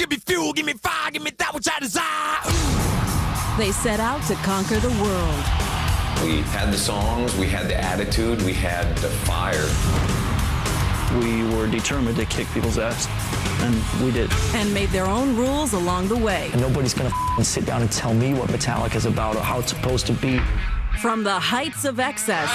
Give me fuel, give me fire, give me that which I desire. They set out to conquer the world. We had the songs, we had the attitude, we had the fire. We were determined to kick people's ass, and we did. And made their own rules along the way. And nobody's gonna sit down and tell me what Metallica's about or how it's supposed to be. From the heights of excess.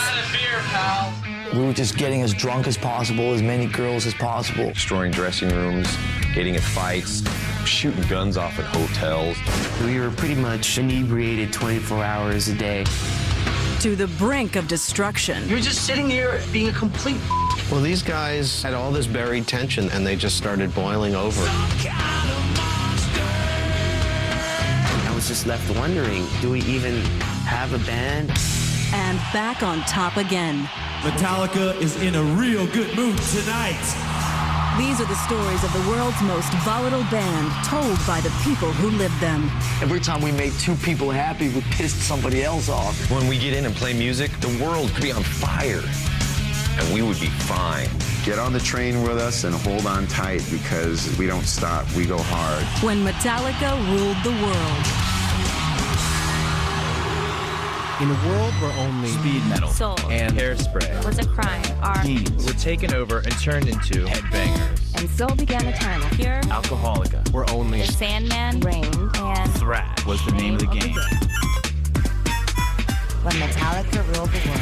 We were just getting as drunk as possible, as many girls as possible. Destroying dressing rooms, getting in fights, shooting guns off at hotels. We were pretty much inebriated 24 hours a day. To the brink of destruction. You're just sitting here being a complete. Well, these guys had all this buried tension, and they just started boiling over. I was just left wondering, do we even have a band? And back on top again. Metallica is in a real good mood tonight. These are the stories of the world's most volatile band, told by the people who lived them. Every time we made two people happy, we pissed somebody else off. When we get in and play music, the world could be on fire, and we would be fine. Get on the train with us and hold on tight because we don't stop, we go hard. When Metallica ruled the world. In a world where only speed metal, soul, and hairspray was a crime, our teens were taken over and turned into headbangers. And so began the time of pure Alcoholica were only the Sandman reigned and thrash was the name of the game. When Metallica ruled the world.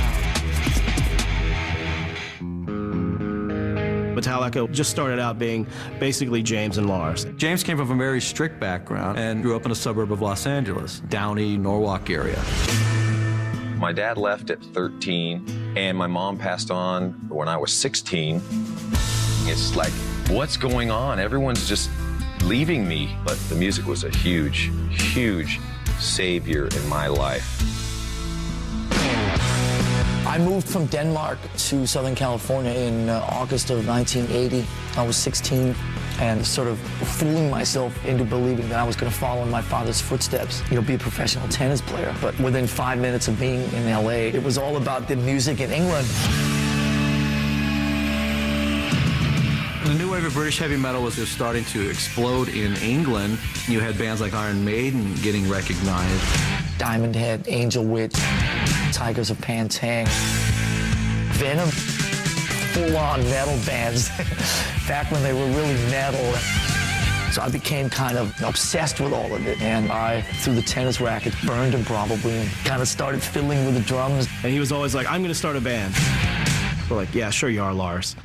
Metallica just started out being basically James and Lars. James came from a very strict background and grew up in a suburb of Los Angeles, Downey, Norwalk area. My dad left at 13, and my mom passed on when I was 16. It's like, what's going on? Everyone's just leaving me. But the music was a huge, huge savior in my life. I moved from Denmark to Southern California in August of 1980. I was 16 and sort of fooling myself into believing that I was going to follow in my father's footsteps, be a professional tennis player. But within 5 minutes of being in LA, it was all about the music in England. The new wave of British heavy metal was just starting to explode in England. You had bands like Iron Maiden getting recognized. Diamond Head, Angel Witch, Tigers of Pantang, Venom, full-on metal bands back when they were really metal. So I became kind of obsessed with all of it, and I threw the tennis racket, burned him probably, and kind of started fiddling with the drums. And he was always like, I'm going to start a band. We're like, yeah, sure you are, Lars.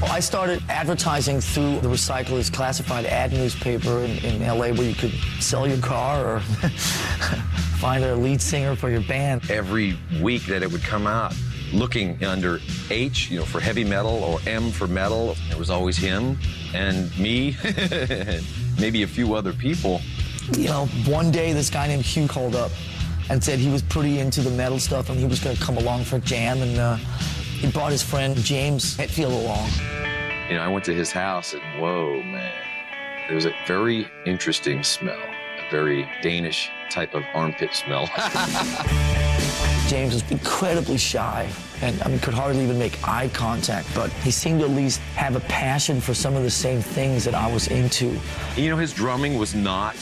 Well, I started advertising through the Recyclers classified ad newspaper in LA where you could sell your car or find a lead singer for your band. Every week that it would come out, looking under H, for heavy metal, or M for metal, there was always him and me, and maybe a few other people. One day this guy named Hugh called up and said he was pretty into the metal stuff and he was going to come along for a jam, and he brought his friend James Hetfield along. I went to his house and whoa, man. There was a very interesting smell, a very Danish type of armpit smell. James was incredibly shy and could hardly even make eye contact, but he seemed to at least have a passion for some of the same things that I was into. His drumming was not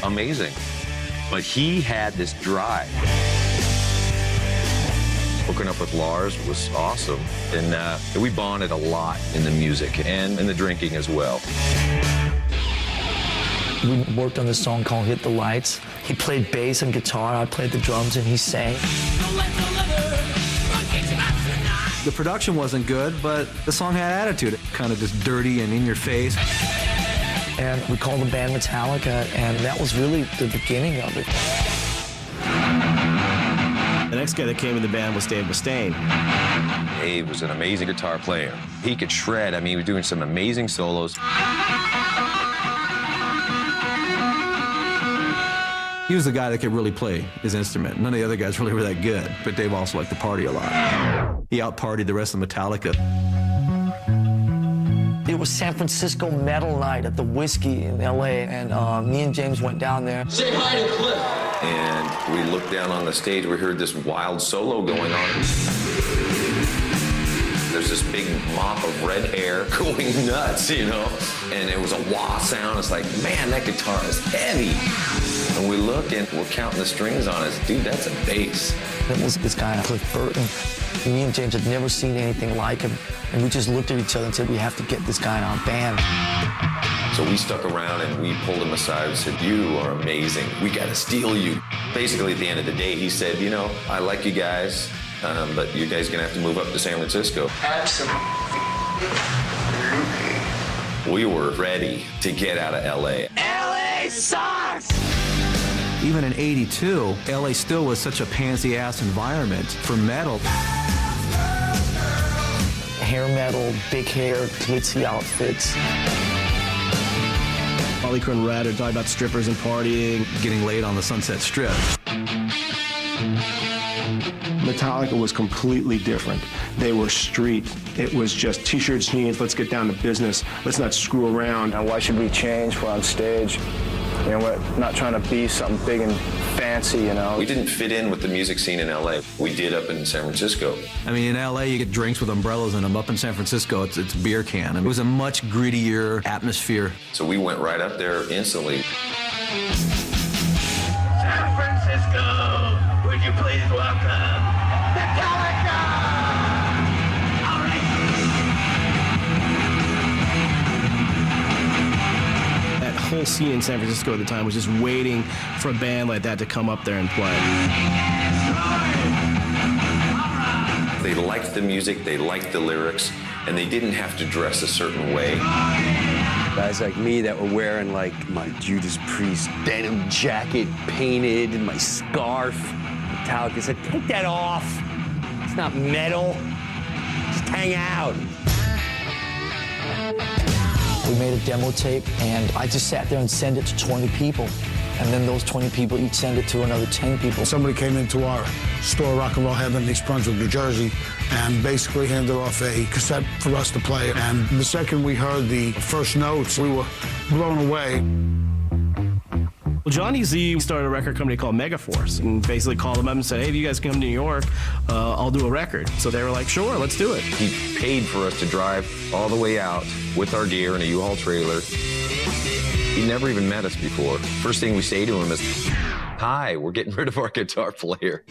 amazing, but he had this drive. Hooking up with Lars was awesome, and we bonded a lot in the music and in the drinking as well. We worked on this song called Hit the Lights. He played bass and guitar, I played the drums, and he sang. The production wasn't good, but the song had attitude. Kind of just dirty and in your face. And we called the band Metallica, and that was really the beginning of it. The next guy that came in the band was Dave Mustaine. Dave was an amazing guitar player. He could shred. He was doing some amazing solos. He was the guy that could really play his instrument. None of the other guys really were that good, but Dave also liked to party a lot. He out-partied the rest of Metallica. It was San Francisco metal night at the Whiskey in LA, and me and James went down there. Say hi to Cliff. And we looked down on the stage, we heard this wild solo going on. There's this big mop of red hair going nuts, you know? And it was a wah sound. It's like, man, that guitar is heavy. And we look and we're counting the strings on it. Dude, that's a bass. It was this guy, Cliff Burton. Me and James had never seen anything like him. And we just looked at each other and said, we have to get this guy in our band. So we stuck around and we pulled him aside and said, you are amazing. We got to steal you. Basically, at the end of the day, he said, you know, I like you guys, but you guys are going to have to move up to San Francisco. Absolutely. We were ready to get out of L.A. LA sucks! Even in '82, LA still was such a pansy-ass environment for metal. Hair metal, big hair, glitzy outfits. Motley Crue and Red are talking about strippers and partying. Getting laid on the Sunset Strip. Metallica was completely different. They were street. It was just t-shirts, jeans, let's get down to business. Let's not screw around. And why should we change? We're on stage. You know, we're not trying to be something big and fancy, you know. We didn't fit in with the music scene in L.A. We did up in San Francisco. I mean, in L.A., you get drinks with umbrellas in them. Up in San Francisco, it's a beer can. I mean, it was a much grittier atmosphere. So we went right up there instantly. San Francisco, would you please welcome Metallica! All right. That whole scene in San Francisco at the time was just waiting for a band like that to come up there and play. They liked the music, they liked the lyrics, and they didn't have to dress a certain way. Guys like me that were wearing like my Judas Priest denim jacket painted and my scarf. Metallica said, take that off. It's not metal. Just hang out. We made a demo tape, and I just sat there and sent it to 20 people. And then those 20 people each send it to another 10 people. Somebody came into our store, Rock and Roll Heaven, East Brunswick, New Jersey, and basically handed off a cassette for us to play. And the second we heard the first notes, we were blown away. Well, Johnny Z started a record company called Megaforce and basically called them up and said, hey, if you guys come to New York, I'll do a record. So they were like, sure, let's do it. He paid for us to drive all the way out with our gear in a U-Haul trailer. He never even met us before. First thing we say to him is, hi, we're getting rid of our guitar player.